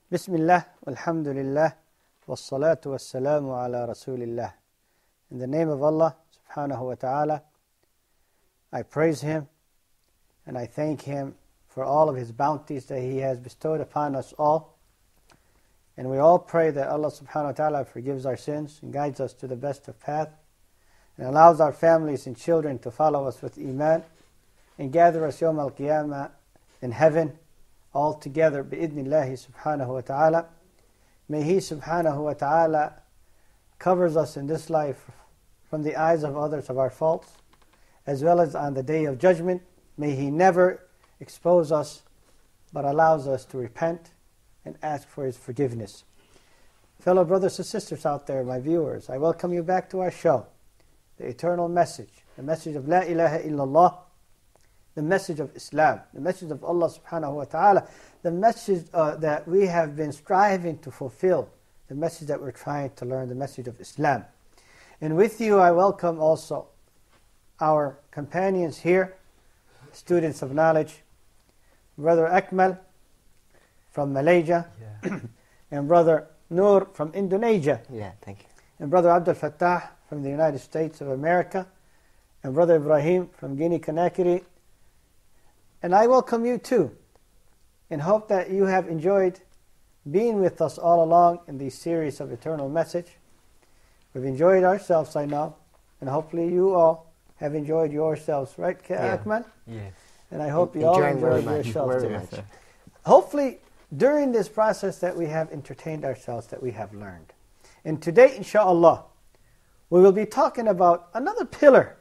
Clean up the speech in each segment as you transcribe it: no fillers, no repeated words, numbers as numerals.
Bismillah, alhamdulillah, wassalatu wassalamu ala rasulillah. In the name of Allah subhanahu wa ta'ala, I praise Him and I thank Him for all of His bounties that He has bestowed upon us all. And we all pray that Allah subhanahu wa ta'ala forgives our sins and guides us to the best of path and allows our families and children to follow us with Iman and gather us Yawm al-Qiyamah in heaven all together bi'idhnillahi subhanahu wa ta'ala. May He subhanahu wa ta'ala covers us in this life from the eyes of others of our faults, as well as on the day of judgment. May He never expose us, but allows us to repent and ask for His forgiveness. Fellow brothers and sisters out there, my viewers, I welcome you back to our show, the eternal message, the message of La ilaha illallah, the message of Islam, the message of Allah subhanahu wa ta'ala, the message that we have been striving to fulfill, the message that we're trying to learn, the message of Islam. And with you I welcome also our companions here, students of knowledge, Brother Akmal from Malaysia, and Brother Noor from Indonesia. Thank you. And Brother Abdul Fattah from the United States of America, and Brother Ibrahim from Guinea-Conakry. And I welcome you too, and hope that you have enjoyed being with us all along in this series of Eternal Message. We've enjoyed ourselves, I know, and hopefully you all have enjoyed yourselves, right, Akmal? Yes. And I hope you all enjoyed yourselves too. Hopefully, during this process that we have entertained ourselves, that we have learned. And today, inshallah, we will be talking about another pillar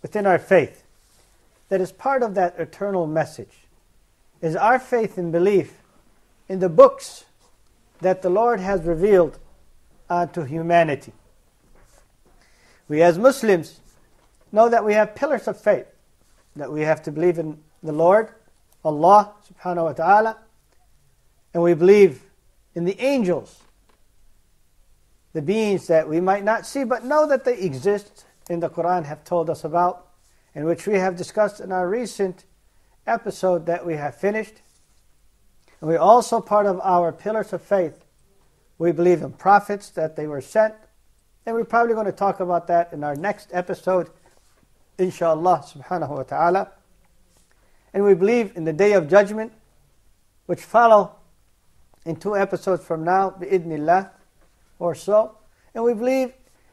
within our faith that is part of that eternal message, is our faith and belief in the books that the Lord has revealed unto humanity. We as Muslims know that we have pillars of faith, that we have to believe in the Lord, Allah subhanahu wa ta'ala, and we believe in the angels, the beings that we might not see but know that they exist, in the Quran have told us about, in which we have discussed in our recent episode that we have finished. And we also, part of our pillars of faith, we believe in prophets, that they were sent. And we're probably going to talk about that in our next episode, inshallah subhanahu wa ta'ala. And we believe in the day of judgment, which follow in 2 episodes from now, bi'idhnillah, or so. And we believe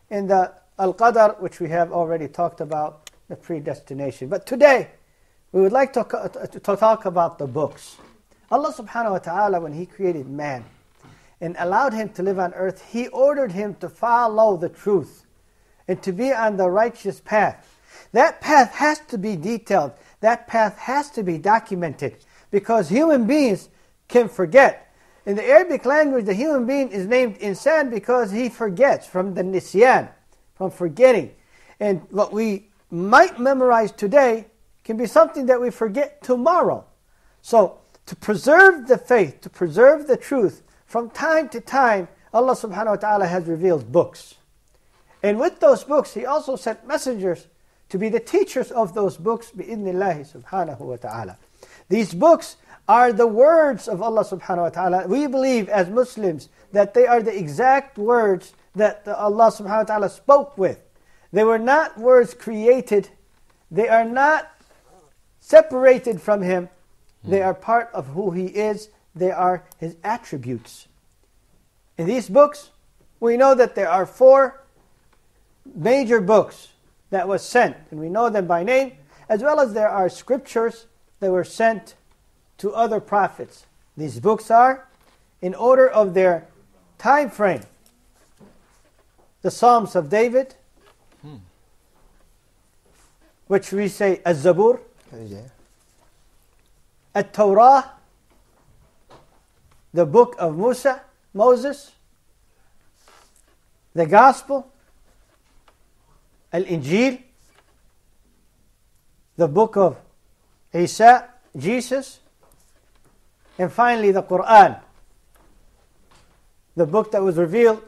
in the al-qadar, which we have already talked about, the predestination. But today, we would like to talk about the books. Allah subhanahu wa ta'ala, when He created man and allowed him to live on earth, He ordered him to follow the truth and to be on the righteous path. That path has to be detailed. That path has to be documented, because human beings can forget. In the Arabic language, the human being is named insan because he forgets, from the nisyan, from forgetting. And what we might memorize today can be something that we forget tomorrow. So, to preserve the faith, to preserve the truth, from time to time, Allah subhanahu wa ta'ala has revealed books. And with those books, He also sent messengers to be the teachers of those books, bi'idhnillahi subhanahu wa ta'ala. These books are the words of Allah subhanahu wa ta'ala. We believe as Muslims that they are the exact words that Allah subhanahu wa ta'ala spoke with. They were not words created. They are not separated from Him. They are part of who He is. They are His attributes. In these books, we know that there are 4 major books that was sent, and we know them by name, as well as there are scriptures that were sent to other prophets. These books are in order of their time frame. the Psalms of David, which we say Az-Zabur, At-Torah, the book of Moses, the Gospel, Al-Injil, the book of Isa, Jesus, and finally the Quran, the book that was revealed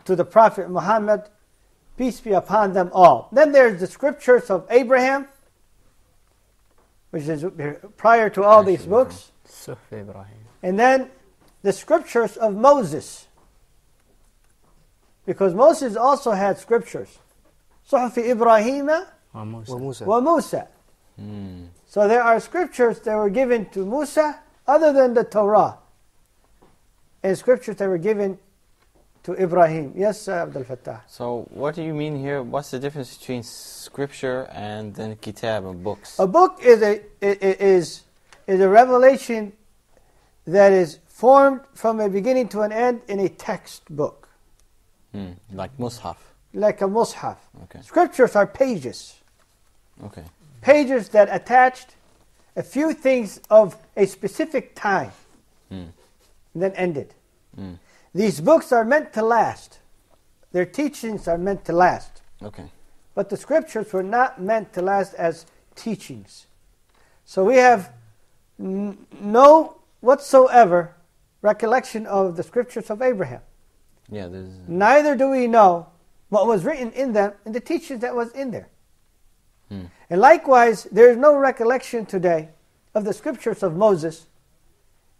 to the Prophet Muhammad, peace be upon them all. Then there's the scriptures of Abraham, which is prior to all these books. And then the scriptures of Moses, because Moses also had scriptures. Suhuf Ibrahim wa Musa. So there are scriptures that were given to Musa other than the Torah, and scriptures that were given to Ibrahim. Yes, Abdul Fattah. So what do you mean here? What's the difference between scripture and then kitab and books? A book is a revelation that is formed from a beginning to an end in a textbook. Like mushaf. Like a mushaf. Okay. Scriptures are pages. Okay. Pages that attached a few things of a specific time and then ended. These books are meant to last. Their teachings are meant to last. Okay. But the scriptures were not meant to last as teachings. So we have no whatsoever recollection of the scriptures of Abraham. Yeah, neither do we know what was written in them and the teachings that was in there. And likewise, there is no recollection today of the scriptures of Moses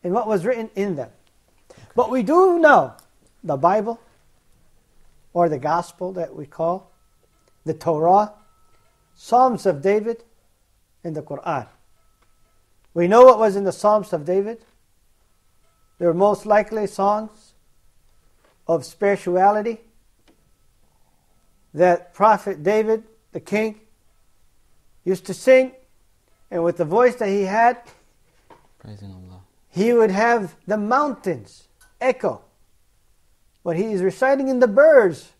and what was written in them. Okay. But we do know the Bible, or the Gospel that we call, the Torah, Psalms of David, and the Quran. We know what was in the Psalms of David. They were most likely songs of spirituality that Prophet David, the king, used to sing, and with the voice that he had, praising Allah, he would have the mountains echo. When he is reciting, and the birds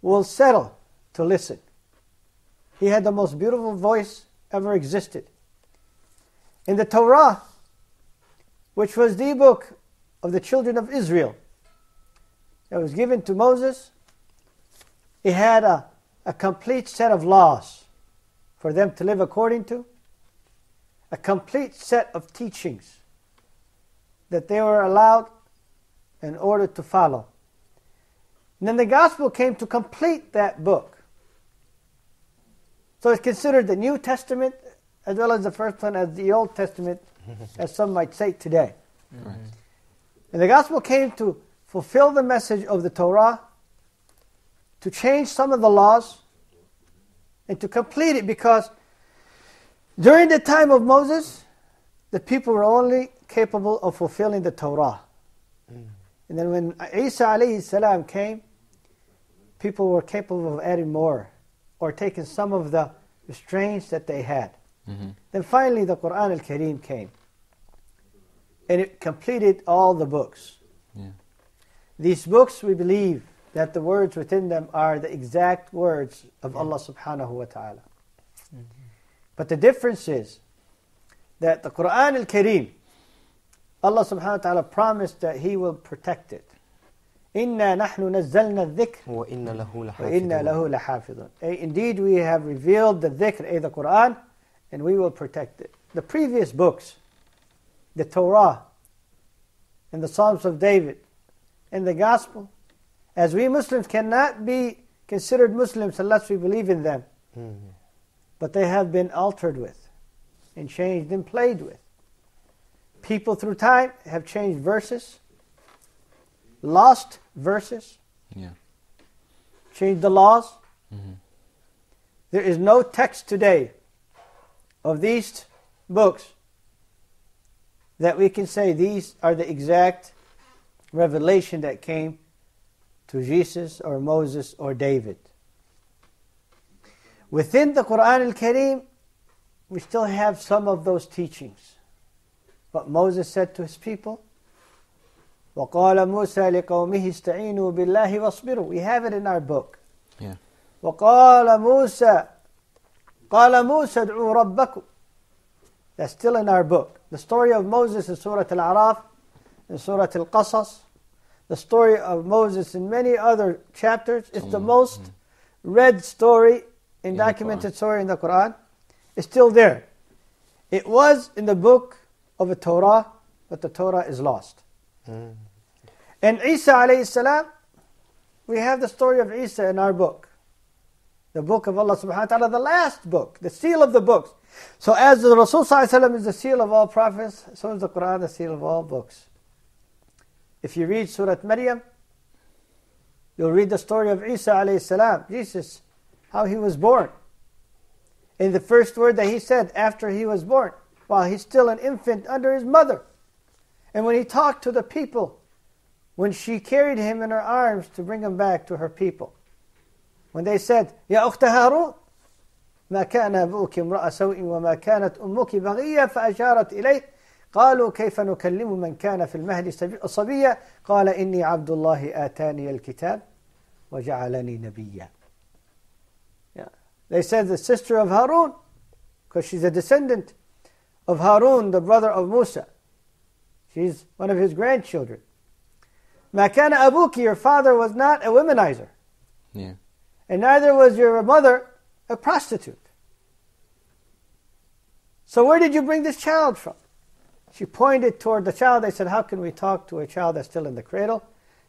will settle to listen. He had the most beautiful voice ever existed. In the Torah, which was the book of the children of Israel, that was given to Moses, it had a complete set of laws for them to live according to, a complete set of teachings that they were allowed in order to follow. And then the Gospel came to complete that book. So it's considered the New Testament as well as the first one as the Old Testament, as some might say today. Right. And the Gospel came to fulfill the message of the Torah, to change some of the laws, and to complete it, because during the time of Moses, the people were only capable of fulfilling the Torah. And then when Isa alayhi salam came, people were capable of adding more, or taking some of the restraints that they had. Then finally the Quran al-Kareem came, and it completed all the books. These books, we believe that the words within them are the exact words of Allah subhanahu wa ta'ala. But the difference is that the Quran al-Kareem, Allah subhanahu wa ta'ala promised that He will protect it. إِنَّا نَحْنُ نَزَّلْنَا الذِّكْرِ وَإِنَّا لَهُ لَحَافِظُونَ. Indeed, we have revealed the dhikr, the Quran, and we will protect it. The previous books, the Torah, and the Psalms of David, and the Gospel, as we Muslims cannot be considered Muslims unless we believe in them. But they have been altered with, and changed and played with. People through time have changed verses, lost verses, changed the laws. There is no text today of these books that we can say these are the exact revelation that came to Jesus or Moses or David. Within the Quran al-Kareem, we still have some of those teachings. What Moses said to his people, وَقَالَ مُوسَى لِقَوْمِهِ اسْتَعِينُوا بِاللَّهِ وَاصْبِرُوا. We have it in our book. Yeah. وَقَالَ مُوسَى ادْعُوا رَبَّكُمْ. That's still in our book. The story of Moses in Surah Al-A'raf, in Surah Al-Qasas, the story of Moses in many other chapters. It's the most read story in documented story in the Quran. It's still there. It was in the book of the Torah, but the Torah is lost. And Isa alayhi salam, we have the story of Isa in our book. The book of Allah subhanahu wa ta'ala, the last book, the seal of the books. So as the Rasul sallallahu alayhi wa sallam is the seal of all prophets, so is the Quran the seal of all books. If you read Surah Maryam, you'll read the story of Isa alayhi salam, Jesus, how he was born. And the first word that he said after he was born, while he's still an infant under his mother. And when he talked to the people, when she carried him in her arms to bring him back to her people, when they said, يا أخت هارون ما كان أبوك امرأ سوء وما كانت أمك بغية فأشارت إليه قالوا كيف نكلم من كان في المهد صبيا قال إني عبد الله آتاني الكتاب وجعلني نبيا. They said the sister of Harun, because she's a descendant of Harun, the brother of Musa. She's one of his grandchildren. ما كان أبوك, your father was not a womanizer. Yeah. And neither was your mother a prostitute. So where did you bring this child from? She pointed toward the child. They said, how can we talk to a child that's still in the cradle?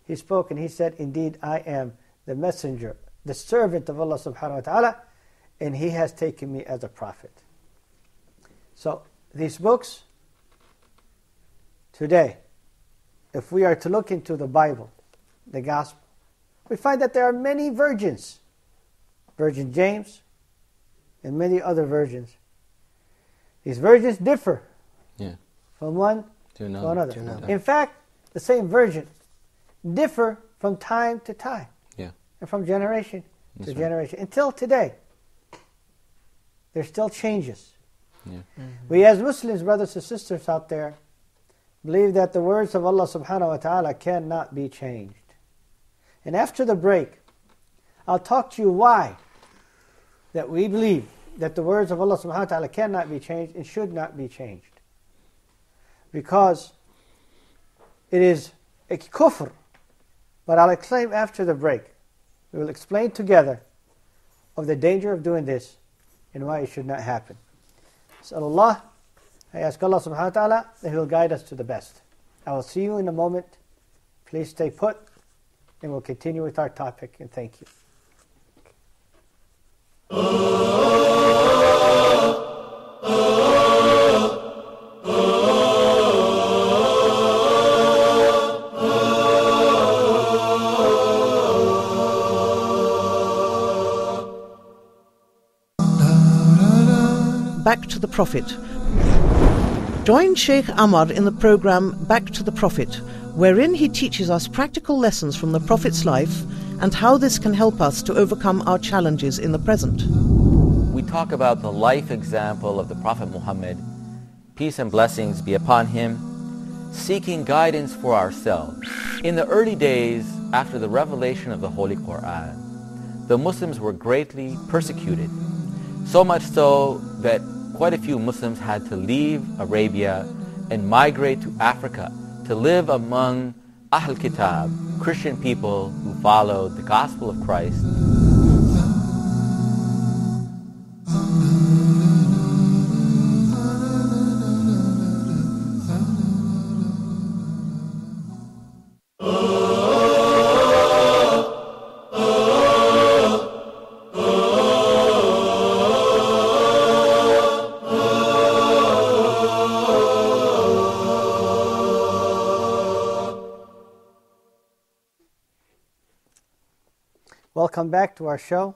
He spoke and he said, indeed, I am the messenger, the servant of Allah subhanahu wa ta'ala, and he has taken me as a prophet. So these books, today, if we are to look into the Bible, the Gospel, we find that there are many versions. Virgin James and many other versions. These versions differ from one to another. In fact, the same version differ from time to time and from generation to generation. Until today, there's still changes. We as Muslims, brothers and sisters out there, believe that the words of Allah subhanahu wa ta'ala cannot be changed. And after the break, I'll talk to you why that we believe that the words of Allah subhanahu wa ta'ala cannot be changed and should not be changed. Because it is a kufr. But I'll explain after the break. We will explain together of the danger of doing this and why it should not happen. So Allah, I ask Allah subhanahu wa ta'ala that He will guide us to the best. I will see you in a moment. Please stay put and we'll continue with our topic, and thank you. Back to the Prophet. Join Sheikh Ammar in the program Back to the Prophet, wherein he teaches us practical lessons from the Prophet's life and how this can help us to overcome our challenges in the present. We talk about the life example of the Prophet Muhammad, peace and blessings be upon him, seeking guidance for ourselves. In the early days after the revelation of the Holy Quran, the Muslims were greatly persecuted, so much so that quite a few Muslims had to leave Arabia and migrate to Africa to live among Ahl Kitab, Christian people who followed the gospel of Christ. Welcome back to our show,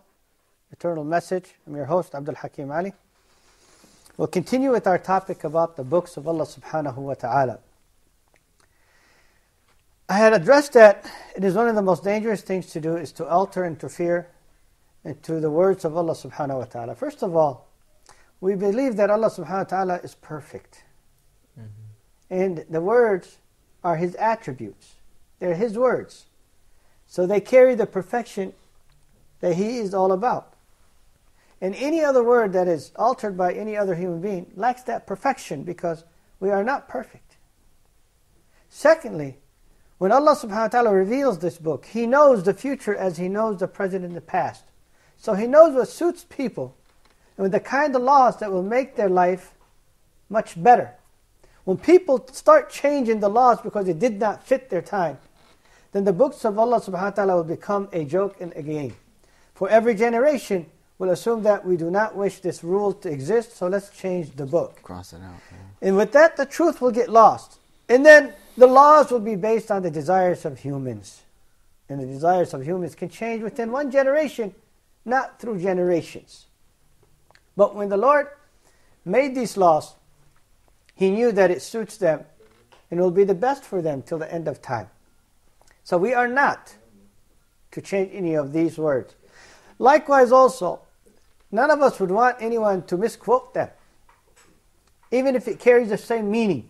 Eternal Message. I'm your host, Abdul Hakim Ali. We'll continue with our topic about the books of Allah subhanahu wa ta'ala. I had addressed that it is one of the most dangerous things to do is to alter, interfere into the words of Allah subhanahu wa ta'ala. First of all, we believe that Allah subhanahu wa ta'ala is perfect. And the words are His attributes. They're His words. So they carry the perfection that He is all about. And any other word that is altered by any other human being lacks that perfection because we are not perfect. Secondly, when Allah subhanahu wa ta'ala reveals this book, He knows the future as He knows the present and the past. So He knows what suits people and with the kind of laws that will make their life much better. When people start changing the laws because it did not fit their time, then the books of Allah subhanahu wa ta'ala will become a joke and a game. For every generation will assume that we do not wish this rule to exist, so let's change the book. Cross it out. And with that, the truth will get lost. And then the laws will be based on the desires of humans. And the desires of humans can change within one generation, not through generations. But when the Lord made these laws, He knew that it suits them and will be the best for them till the end of time. So we are not to change any of these words. Likewise also, none of us would want anyone to misquote them, even if it carries the same meaning.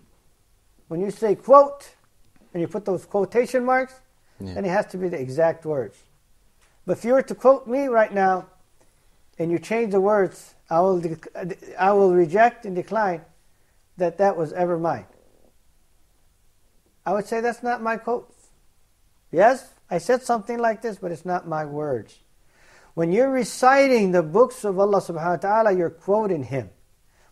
When you say quote, and you put those quotation marks, then it has to be the exact words. But if you were to quote me right now, and you change the words, I will reject and decline that was ever mine. I would say that's not my quote. Yes, I said something like this, but it's not my words. When you're reciting the books of Allah subhanahu wa ta'ala, you're quoting Him.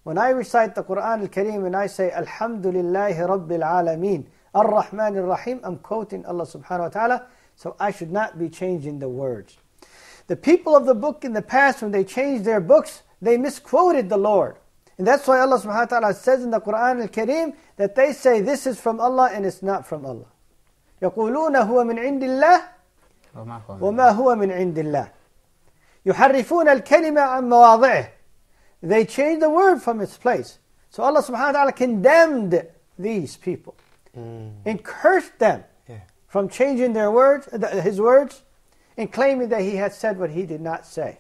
When I recite the Quran al-Kareem and I say, Alhamdulillahi Rabbil Alameen, Ar-Rahman Ar-Rahim, I'm quoting Allah subhanahu wa ta'ala, so I should not be changing the words. The people of the book in the past, when they changed their books, they misquoted the Lord. And that's why Allah subhanahu wa ta'ala says in the Quran al-Kareem that they say this is from Allah and it's not from Allah. يَقُولُونَ هُوَ مِنْ عِنْدِ اللَّهِ وَمَا هُوَ مِنْ عِنْدِ اللَّهِ يُحَرِّفُونَ الْكَلِمَ عَنْ مَوَاضِعِهِ. They changed the word from its place. So Allah subhanahu wa ta'ala condemned these people and cursed them from changing their words, His words, and claiming that He had said what He did not say.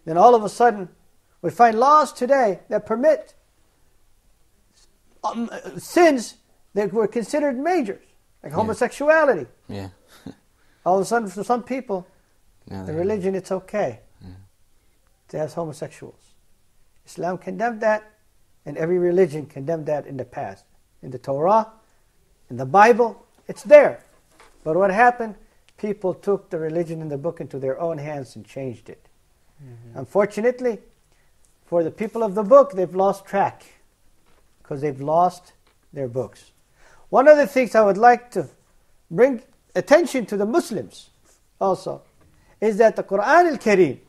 Then all of a sudden, we find laws today that permit sins that were considered majors, like homosexuality. Yeah. All of a sudden, for some people, the religion, it's okay to have homosexuals. Islam condemned that, and every religion condemned that in the past. In the Torah, in the Bible, it's there. But what happened? People took the religion in the book into their own hands and changed it. Unfortunately, for the people of the book, they've lost track because they've lost their books. One of the things I would like to bring attention to the Muslims also is that the Quran al-Kareem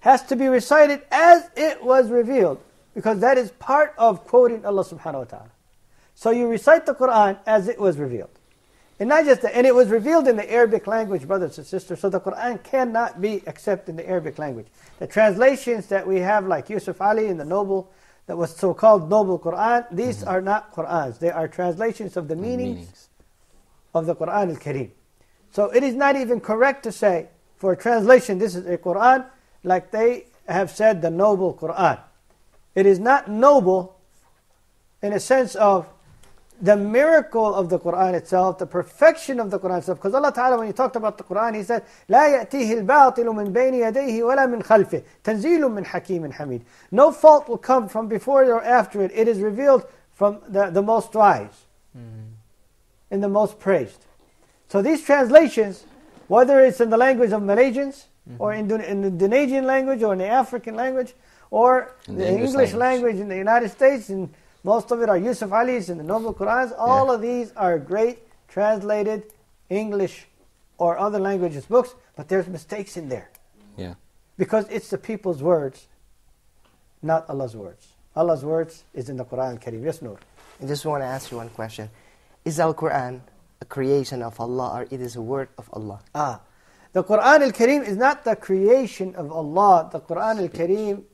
has to be recited as it was revealed, because that is part of quoting Allah subhanahu wa ta'ala. So you recite the Quran as it was revealed. And not just that, and it was revealed in the Arabic language, brothers and sisters, so the Quran cannot be except in the Arabic language. The translations that we have, like Yusuf Ali in the noble, that was so-called Noble Quran, these are not Qurans. They are translations of the meanings of the Quran al-Kareem. So it is not even correct to say, for a translation, this is a Quran, like they have said, the Noble Quran. It is not noble in a sense of the miracle of the Quran itself, the perfection of the Quran itself. Because Allah Ta'ala, when He talked about the Quran, He said, لا يأتيه الباطل من بين يديه ولا من خلفه تنزيل من حكيم حميد. No fault will come from before or after it. It is revealed from the most wise and the most praised. So these translations, whether it's in the language of Malaysians, or in the Indonesian language, or in the African language, or the English language in the United States, and most of it are Yusuf Ali's and the Noble Qurans. All of these are great translated English or other languages books, but there's mistakes in there. Yeah. Because it's the people's words, not Allah's words. Allah's words is in the Quran al-Kareem. Yes, Noor? I just want to ask you one question. Is Al-Quran a creation of Allah, or it is a word of Allah? The Quran al-Kareem is not the creation of Allah. The Quran al-Kareem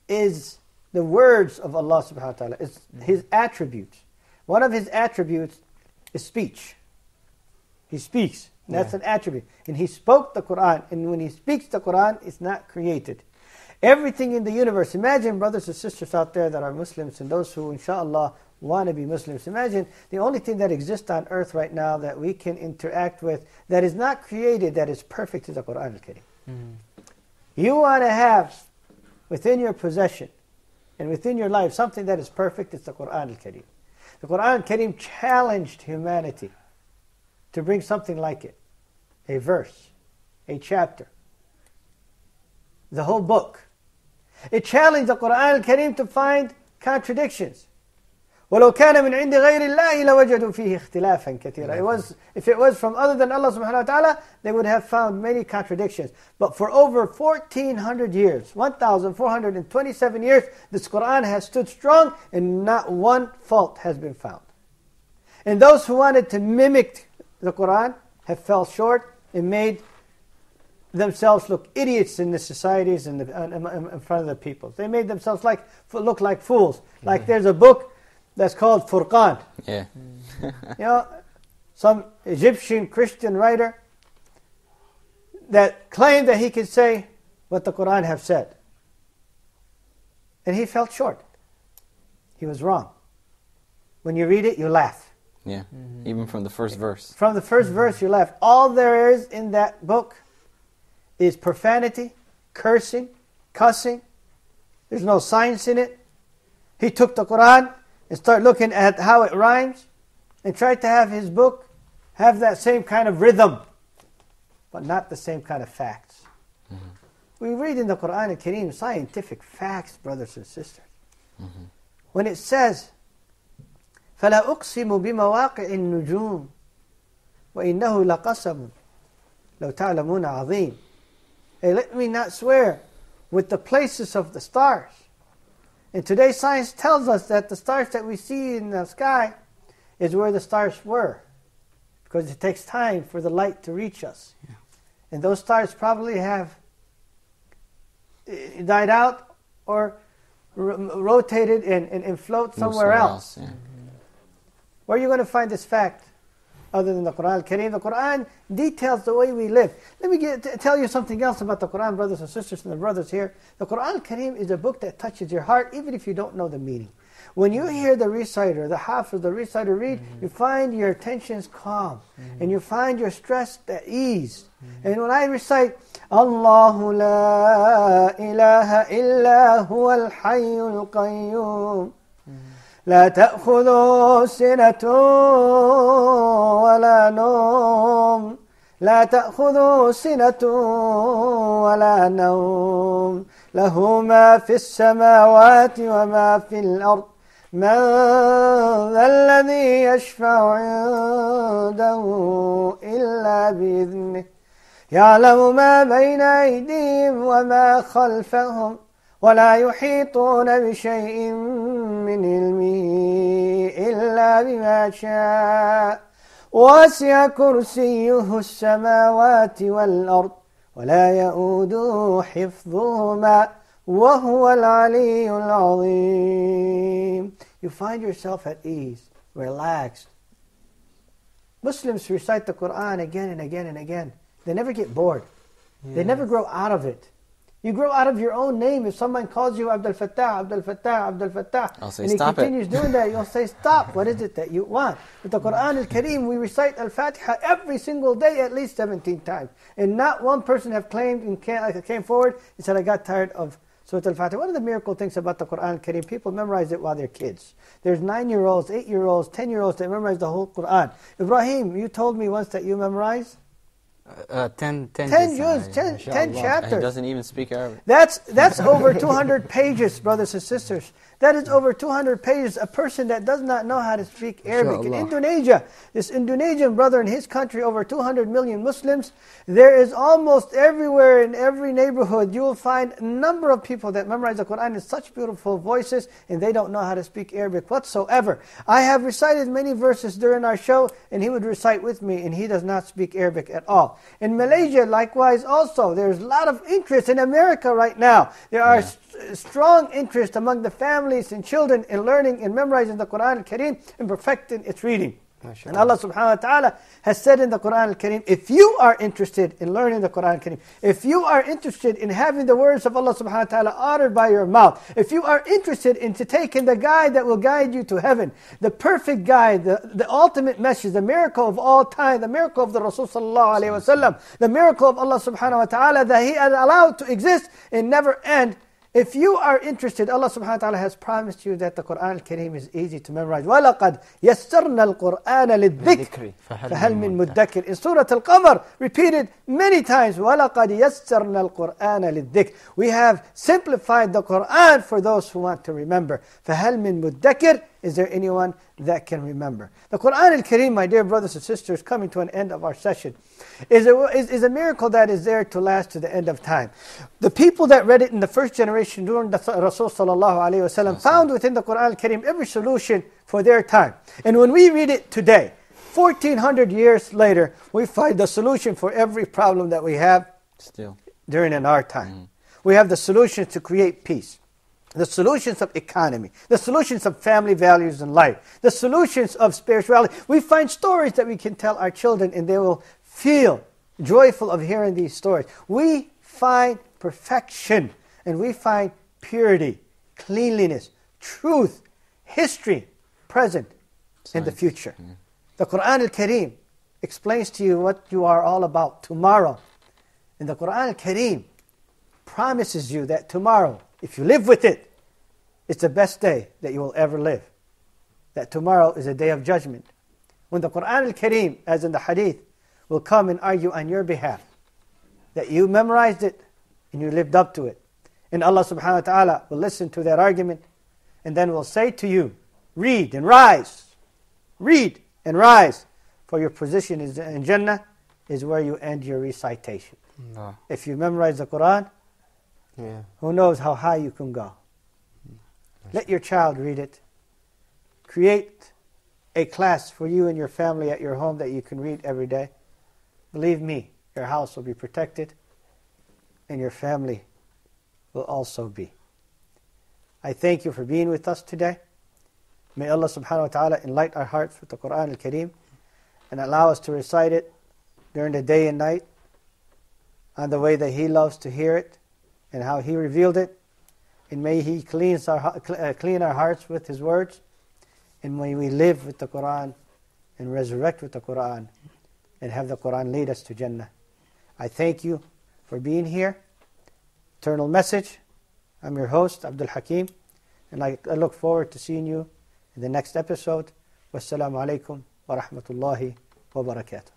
is the words of Allah subhanahu wa ta'ala. It's His attributes. One of His attributes is speech. He speaks. And that's an attribute. And He spoke the Quran. And when He speaks the Quran, it's not created. Everything in the universe. Imagine brothers and sisters out there that are Muslims and those who, inshallah, wannabe Muslims. Imagine the only thing that exists on earth right now that we can interact with that is not created, that is perfect, is the Quran al-Karim. You want to have within your possession and within your life something that is perfect, it's the Quran al-Karim. The Quran al-Karim challenged humanity to bring something like it. A verse, a chapter, the whole book. It challenged the Quran al-Karim to find contradictions. وَلَوْ كَانَ مِنْ عِنْدِ غَيْرِ اللَّهِ لَوَجَدُوا فِيهِ اخْتِلَافًا كَثِيرًا. If it was from other than Allah subhanahu wa ta'ala, they would have found many contradictions. But for over 1,400 years, 1,427 years, this Quran has stood strong and not one fault has been found. And those who wanted to mimic the Quran have fell short and made themselves look idiots in the societies and in front of the people. They made themselves look like fools. Like there's a book that's called Furqan. Yeah. Some Egyptian Christian writer that claimed that he could say what the Quran have said. And he fell short. He was wrong. When you read it, you laugh. Yeah, even from the first verse. From the first verse, you laugh. All there is in that book is profanity, cursing, cussing. There's no science in it. He took the Quran and started looking at how it rhymes and tried to have his book have that same kind of rhythm, but not the same kind of facts. We read in the Quran al-Karim scientific facts, brothers and sisters. When it says, فَلَا أُقْسِمُ بِمَوَاقِعِ النُّجُومِ وَإِنَّهُ لَقَسَمٌ لَوْ تَعْلَمُونَ عَظِيمٌ. Hey, let me not swear with the places of the stars. And today science tells us that the stars that we see in the sky is where the stars were, because it takes time for the light to reach us. Yeah. And those stars probably have died out or rotated and float somewhere else. Yeah. Where are you going to find this fact other than the Quran al-Karim? The Quran details the way we live. Let me tell you something else about the Quran, brothers and sisters and the brothers here. The Quran al-Karim is a book that touches your heart even if you don't know the meaning. When you hear the reciter, the hafiz, the reciter read, you find your tensions calm and you find your stress at ease. And when I recite, Allahu la ilaha illa huwa al-hayyul qayyum, لا تأخذه سنة ولا نوم لا تأخذه سنة ولا نوم له ما في السماوات وما في الأرض من ذا الذي يشفع عنده إلا بإذنه يعلم ما بين أيديهم وما خلفهم ولا يحيطون بشيء من علمه إلا بما شاء وسع كرسيه السماوات والأرض ولا يؤوده حفظهما وهو العلي العظيم. You find yourself at ease, relaxed. Muslims recite the Quran again and again and again. They never get bored. Yes. They never grow out of it. You grow out of your own name. If someone calls you Abdul Fattah, Abdul Fattah, Abdul Fattah, and he continues doing that, you'll say, stop. What is it that you want? With the Quran al-Karim, we recite Al-Fatiha every single day at least 17 times. And not one person have claimed and came forward and said, I got tired of Surah Al-Fatiha. One of the miracle things about the Quran al-Karim, people memorize it while they're kids. There's 9-year-olds, 8-year-olds, 10-year-olds that memorize the whole Quran. Ibrahim, you told me once that you memorized 10 chapters. He doesn't even speak Arabic. That's over 200 pages, brothers and sisters. That is over 200 pages. A person that does not know how to speak Arabic. In Indonesia, this Indonesian brother in his country, over 200 million Muslims, there is almost everywhere in every neighborhood, you will find a number of people that memorize the Quran in such beautiful voices, and they don't know how to speak Arabic whatsoever. I have recited many verses during our show, and he would recite with me, and he does not speak Arabic at all. In Malaysia, likewise also, there's a lot of interest in America right now. There are strong interest among the families and children in learning and memorizing the Quran al-Karim and perfecting its reading. And Allah subhanahu wa ta'ala has said in the Quran al-Kareem, if you are interested in learning the Quran al-Kareem, if you are interested in having the words of Allah subhanahu wa ta'ala uttered by your mouth, if you are interested in taking the guide that will guide you to heaven, the perfect guide, the ultimate message, the miracle of all time, the miracle of the Rasul sallallahu alayhi wa sallam, the miracle of Allah subhanahu wa ta'ala that He has allowed to exist and never end, if you are interested, Allah subhanahu wa ta'ala has promised you that the Quran al-Kareem is easy to memorize. وَلَقَدْ يَسَّرْنَا الْقُرْآنَ لِلذِّكْرِ فَهَلْ مِن مُدَّكِرٍ. In Surah Al-Qamar, repeated many times, وَلَقَدْ يَسَّرْنَا الْقُرْآنَ لِلذِّكْرِ. We have simplified the Quran for those who want to remember. فَهَلْ مِن مُدَّكِرٍ. Is there anyone that can remember? The Quran al-Kareem, my dear brothers and sisters, coming to an end of our session, is a miracle that is there to last to the end of time. The people that read it in the first generation during the Rasul sallallahu alayhi wa sallam found within the Quran al-Kareem every solution for their time. And when we read it today, 1400 years later, we find the solution for every problem that we have still during in our time. We have the solutions to create peace, the solutions of economy, the solutions of family values and life, the solutions of spirituality. We find stories that we can tell our children and they will feel joyful of hearing these stories. We find perfection and we find purity, cleanliness, truth, history, present, in the future. The Quran al-Kareem explains to you what you are all about tomorrow. And the Quran al-Kareem promises you that tomorrow, if you live with it, it's the best day that you will ever live. That tomorrow is a day of judgment. When the Quran al-Kareem, as in the hadith, will come and argue on your behalf, that you memorized it and you lived up to it. And Allah subhanahu wa ta'ala will listen to that argument and then will say to you, read and rise. Read and rise. For your position in Jannah is where you end your recitation. No. If you memorize the Quran, who knows how high you can go. Let your child read it. Create a class for you and your family at your home that you can read every day. Believe me, your house will be protected and your family will also be. I thank you for being with us today. May Allah subhanahu wa ta'ala enlighten our hearts with the Quran al-Kareem and allow us to recite it during the day and night on the way that He loves to hear it and how He revealed it. And may He clean our hearts with His words. And may we live with the Quran and resurrect with the Quran and have the Quran lead us to Jannah. I thank you for being here. Eternal Message. I'm your host, Abdul Hakim. And I look forward to seeing you in the next episode. Wassalamu alaikum wa rahmatullahi wa barakatuh.